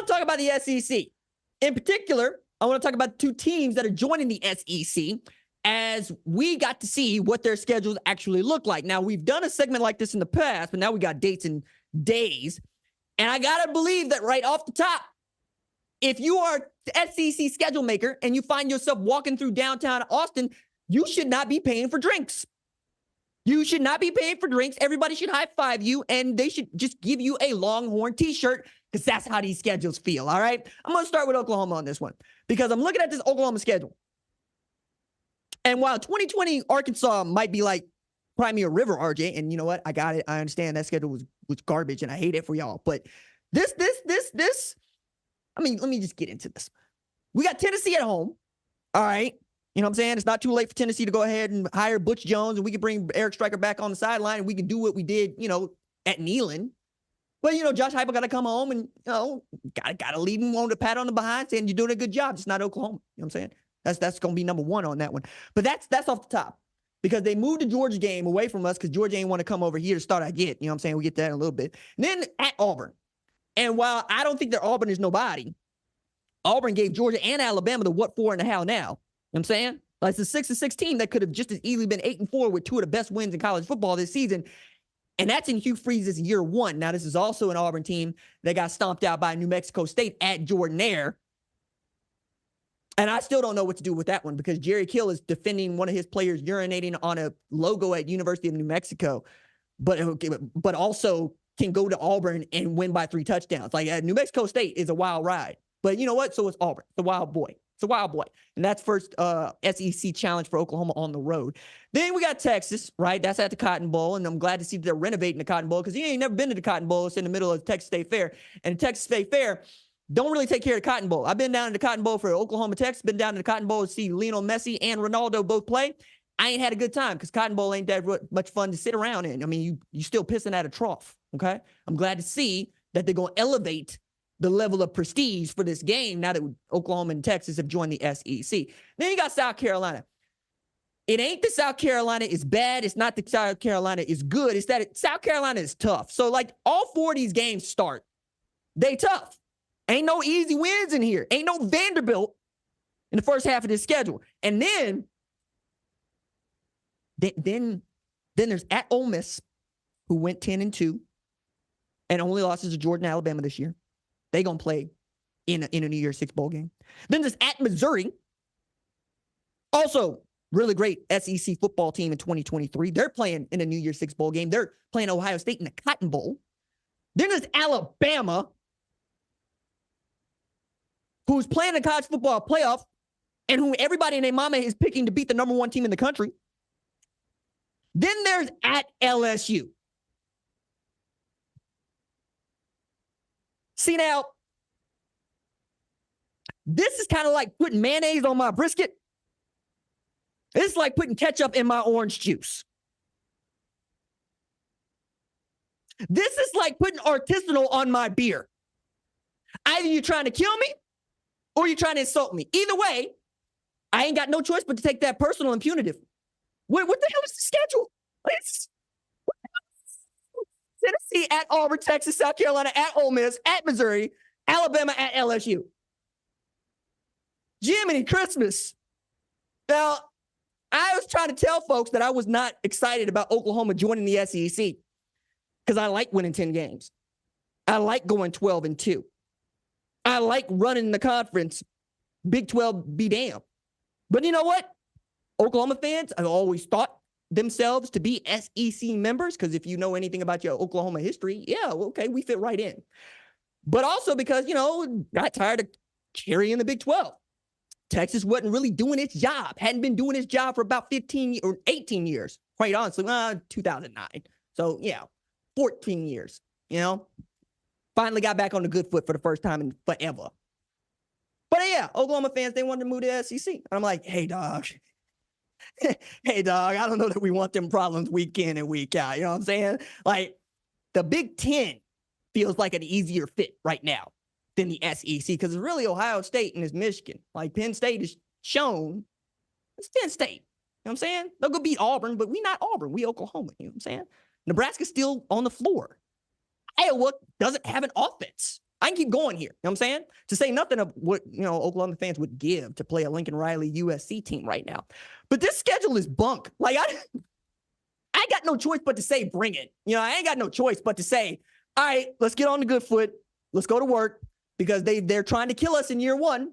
want to talk about the SEC. In particular, I want to talk about two teams that are joining the SEC as we got to see what their schedules actually look like. Now, we've done a segment like this in the past, but now we got dates and days. And I got to believe that right off the top, if you are the SEC schedule maker and you find yourself walking through downtown Austin, you should not be paying for drinks. You should not be paying for drinks. Everybody should high five you, and they should just give you a Longhorn t-shirt because that's how these schedules feel, all right? I'm going to start with Oklahoma on this one because I'm looking at this Oklahoma schedule. And while 2020 Arkansas might be like Crimea River, RJ, and you know what? I got it. I understand that schedule was garbage, and I hate it for y'all. But this, I mean, let me just get into this. We got Tennessee at home, all right? You know what I'm saying? It's not too late for Tennessee to go ahead and hire Butch Jones, and we can bring Eric Striker back on the sideline, and we can do what we did, at Neyland. But, Josh Heupel got to come home and, got to leave him on the pat on the behind saying you're doing a good job. It's not Oklahoma. You know what I'm saying? That's going to be number one on that one. But that's off the top because they moved the Georgia game away from us because Georgia ain't want to come over here to start. I get, you know what I'm saying? We get that in a little bit. And then at Auburn. And while I don't think that Auburn is nobody, Auburn gave Georgia and Alabama the what for and the how now. You know what I'm saying? Like it's a 6-6 team that could have just as easily been 8-4 with two of the best wins in college football this season. And that's in Hugh Freeze's year one. Now, this is also an Auburn team that got stomped out by New Mexico State at Jordan-Hare. And I still don't know what to do with that one because Jerry Kill is defending one of his players urinating on a logo at University of New Mexico, but also can go to Auburn and win by 3 touchdowns. Like New Mexico State is a wild ride. But you know what? So it's Auburn. It's a wild boy. It's a wild boy. And that's first SEC challenge for Oklahoma on the road. Then we got Texas, right? That's at the Cotton Bowl. And I'm glad to see that they're renovating the Cotton Bowl because you ain't never been to the Cotton Bowl. It's in the middle of the Texas State Fair. And the Texas State Fair don't really take care of the Cotton Bowl. I've been down to the Cotton Bowl for Oklahoma, Texas. Been down to the Cotton Bowl to see Lionel Messi and Ronaldo both play. I ain't had a good time because Cotton Bowl ain't that much fun to sit around in. I mean, you still pissing at a trough, okay? I'm glad to see that they're going to elevate the level of prestige for this game now that Oklahoma and Texas have joined the SEC. Then you got South Carolina. It ain't that South Carolina is bad. It's not that South Carolina is good. It's that South Carolina is tough. So, like, all 4 of these games start. They tough. Ain't no easy wins in here. Ain't no Vanderbilt in the first half of this schedule. And then there's at Ole Miss, who went 10-2 and only losses to Georgia and Alabama this year. They going to play in a New Year's Six bowl game. Then there's at Missouri. Also, really great SEC football team in 2023. They're playing in a New Year's Six bowl game. They're playing Ohio State in the Cotton Bowl. Then there's Alabama, who's playing the college football playoff and who everybody and their mama is picking to beat the number 1 team in the country. Then there's at LSU. See, now, this is kind of like putting mayonnaise on my brisket. It's like putting ketchup in my orange juice. This is like putting artisanal on my beer. Either you're trying to kill me or you're trying to insult me. Either way, I ain't got no choice but to take that personal and punitive. What the hell is the schedule? Tennessee at Auburn, Texas, South Carolina at Ole Miss, at Missouri, Alabama at LSU. Jiminy Christmas. Now, I was trying to tell folks that I was not excited about Oklahoma joining the SEC because I like winning 10 games. I like going 12-2. I like running the conference. Big 12 be damn. But you know what? Oklahoma fans have always thought themselves to be SEC members because if you know anything about your Oklahoma history, yeah, okay, we fit right in. But also because, got tired of carrying the Big 12. Texas wasn't really doing its job. Hadn't been doing its job for about 15 or 18 years, quite honestly. 2009. So, 14 years, Finally got back on the good foot for the first time in forever. But, Oklahoma fans, they wanted to move to the SEC. And I'm like, hey, dog. Hey, dog, I don't know that we want them problems week in and week out. You know what I'm saying? Like, the Big Ten feels like an easier fit right now than the SEC because it's really Ohio State and it's Michigan. Like, Penn State is shown. It's Penn State. You know what I'm saying? They'll go beat Auburn, but we not Auburn. We Oklahoma. You know what I'm saying? Nebraska's still on the floor. Iowa doesn't have an offense. I can keep going here. You know what I'm saying? To say nothing of what, Oklahoma fans would give to play a Lincoln Riley USC team right now. But this schedule is bunk. Like, I got no choice but to say, bring it. I ain't got no choice but to say, all right, let's get on the good foot. Let's go to work, because they're trying to kill us in year one.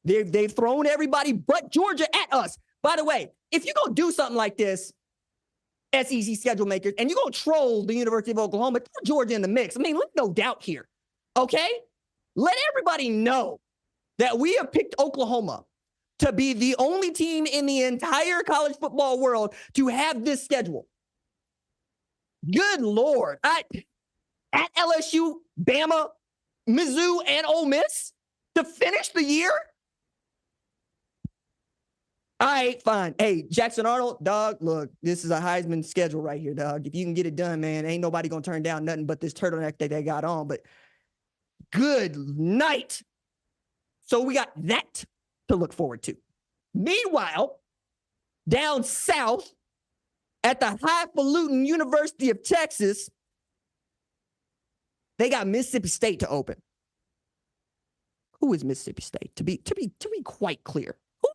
They've thrown everybody but Georgia at us. By the way, if you're going to do something like this, SEC schedule makers, and you're going to troll the University of Oklahoma, throw Georgia in the mix. I mean, there's no doubt here. Okay? Let everybody know that we have picked Oklahoma to be the only team in the entire college football world to have this schedule. Good Lord. At LSU, Bama, Mizzou, and Ole Miss to finish the year? All right, fine. Hey, Jackson Arnold, dog, look, this is a Heisman schedule right here, dog. If you can get it done, man, ain't nobody going to turn down nothing but this turtleneck that they got on. But good night. So we got that to look forward to. Meanwhile, down south at the highfalutin University of Texas, they got Mississippi State to open. Who is Mississippi State? To be quite clear, who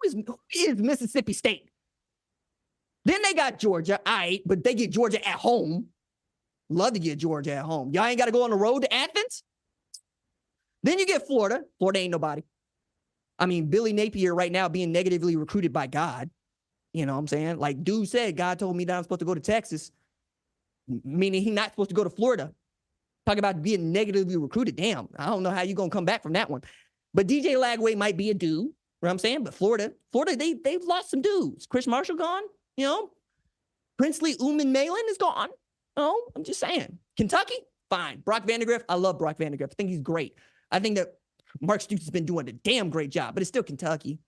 is Mississippi State? Then they got Georgia, all right, but they get Georgia at home. Love to get Georgia at home. Y'all ain't got to go on the road to Athens. Then you get Florida. Florida ain't nobody. I mean, Billy Napier right now being negatively recruited by God. You know what I'm saying? Like dude said, God told me that I'm supposed to go to Texas, meaning he's not supposed to go to Florida. Talk about being negatively recruited. Damn, I don't know how you're going to come back from that one. But DJ Lagway might be a dude, you know what I'm saying? But Florida, they've lost some dudes. Chris Marshall gone, Princely Uman Malin is gone. I'm just saying. Kentucky, fine. Brock Vandagriff, I love Brock Vandagriff. I think he's great. I think that Mark Stoops has been doing a damn great job, but it's still Kentucky.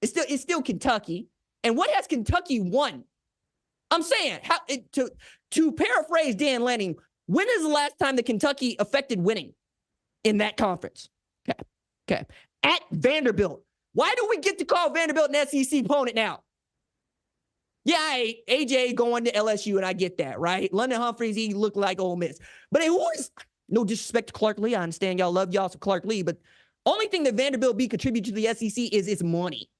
It's still Kentucky. And what has Kentucky won? I'm saying, to paraphrase Dan Lanning, when is the last time that Kentucky affected winning in that conference? Okay. At Vanderbilt. Why do we get to call Vanderbilt an SEC opponent now? Yeah, AJ going to LSU, and I get that, right? London Humphreys, he looked like Ole Miss. But who is, no disrespect to Clark Lee. I understand y'all love y'all some Clark Lee, but only thing that Vanderbilt be contribute to the SEC is its money.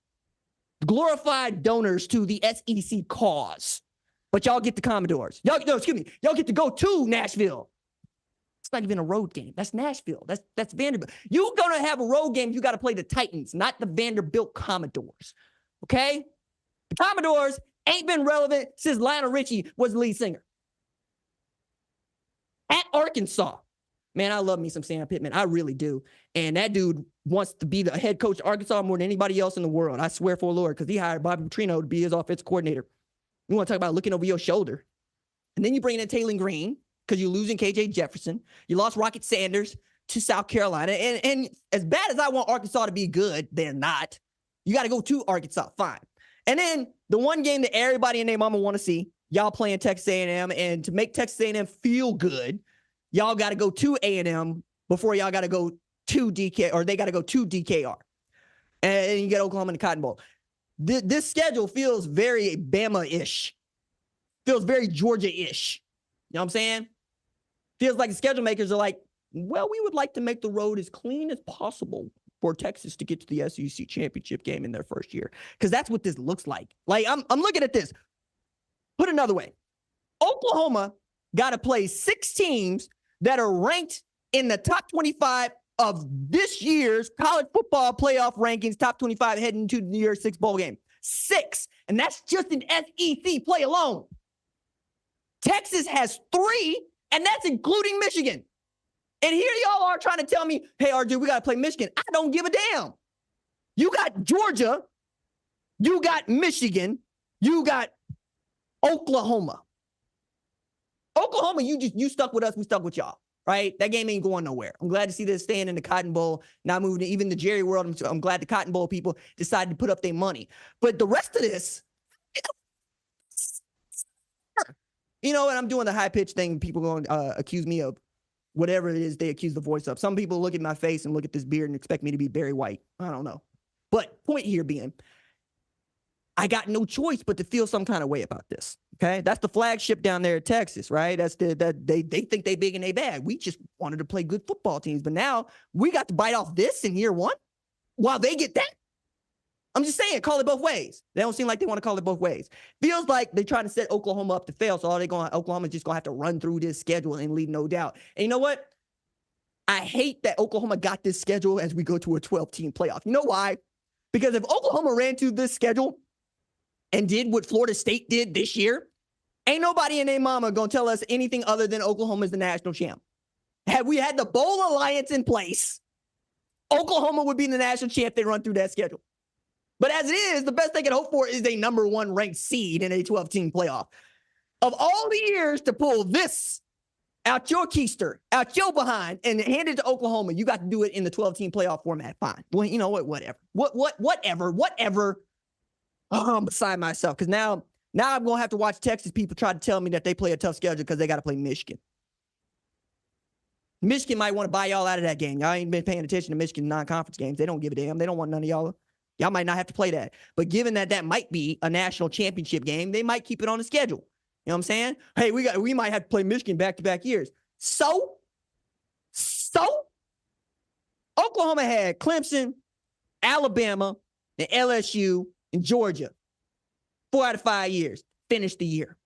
Glorified donors to the SEC cause. But y'all get the Commodores. Y'all get to go to Nashville. It's not even a road game. That's Nashville. That's Vanderbilt. You're going to have a road game. You got to play the Titans, not the Vanderbilt Commodores. Okay? The Commodores ain't been relevant since Lionel Richie was the lead singer. At Arkansas. Man, I love me some Sam Pittman. I really do. And that dude wants to be the head coach of Arkansas more than anybody else in the world. I swear for the Lord, because he hired Bobby Petrino to be his offensive coordinator. You want to talk about looking over your shoulder. And then you bring in Taylor Green because you're losing KJ Jefferson. You lost Rocket Sanders to South Carolina. And as bad as I want Arkansas to be good, they're not. You got to go to Arkansas. Fine. And then the one game that everybody and their mama want to see, y'all playing Texas A&M. And to make Texas A&M feel good, y'all got to go to A&M before y'all got to go to DK, or they got to go to DKR. And you get Oklahoma in the Cotton Bowl. This schedule feels very Bama-ish. Feels very Georgia-ish. You know what I'm saying? Feels like the schedule makers are like, well, we would like to make the road as clean as possible for Texas to get to the SEC championship game in their first year. Because that's what this looks like. Like, I'm looking at this. Put it another way. Oklahoma got to play 6 teams that are ranked in the top 25 of this year's college football playoff rankings, top 25 heading to the New Year's 6 bowl game. 6. And that's just an SEC play alone. Texas has 3, and that's including Michigan. And here y'all are trying to tell me, hey, RJ, we got to play Michigan. I don't give a damn. You got Georgia. You got Michigan. You got Oklahoma. Oklahoma, you stuck with us. We stuck with y'all. Right? That game ain't going nowhere. I'm glad to see this staying in the Cotton Bowl, not moving to even the Jerry World. I'm glad the Cotton Bowl people decided to put up their money. But the rest of this, and I'm doing the high-pitched thing people going to accuse me of whatever it is they accuse the voice of. Some people look at my face and look at this beard and expect me to be Barry White. I don't know. But point here being, I got no choice but to feel some kind of way about this. Okay, that's the flagship down there in Texas, right? That's they think they big and they bad. We just wanted to play good football teams, but now we got to bite off this in year one while they get that. I'm just saying, call it both ways. They don't seem like they want to call it both ways. Feels like they're trying to set Oklahoma up to fail, so Oklahoma's just gonna have to run through this schedule and leave no doubt. And you know what? I hate that Oklahoma got this schedule as we go to a 12-team playoff. You know why? Because if Oklahoma ran through this schedule and did what Florida State did this year, ain't nobody in their mama gonna tell us anything other than Oklahoma's the national champ. Had we had the Bowl Alliance in place, Oklahoma would be the national champ if they run through that schedule. But as it is, the best they can hope for is a number one ranked seed in a 12-team playoff. Of all the years to pull this out your keister, out your behind, and hand it to Oklahoma, you got to do it in the 12-team playoff format. Fine. Well, you know what? Whatever. Whatever. Oh, I'm beside myself because now I'm going to have to watch Texas people try to tell me that they play a tough schedule because they got to play Michigan. Michigan might want to buy y'all out of that game. Y'all ain't been paying attention to Michigan non-conference games. They don't give a damn. They don't want none of y'all. Y'all might not have to play that. But given that might be a national championship game, they might keep it on the schedule. You know what I'm saying? Hey, we might have to play Michigan back-to-back years. So Oklahoma had Clemson, Alabama, and LSU, and Georgia. 4 out of 5 years. Finished the year.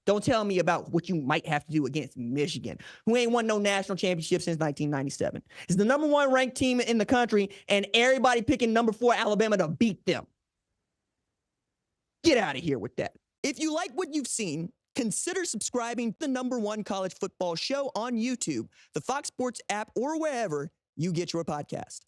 Don't tell me about what you might have to do against Michigan, who ain't won no national championship since 1997. It's the number one ranked team in the country, and everybody picking number 4 Alabama to beat them. Get out of here with that. If you like what you've seen, consider subscribing to the number one college football show on YouTube, the Fox Sports app, or wherever you get your podcast.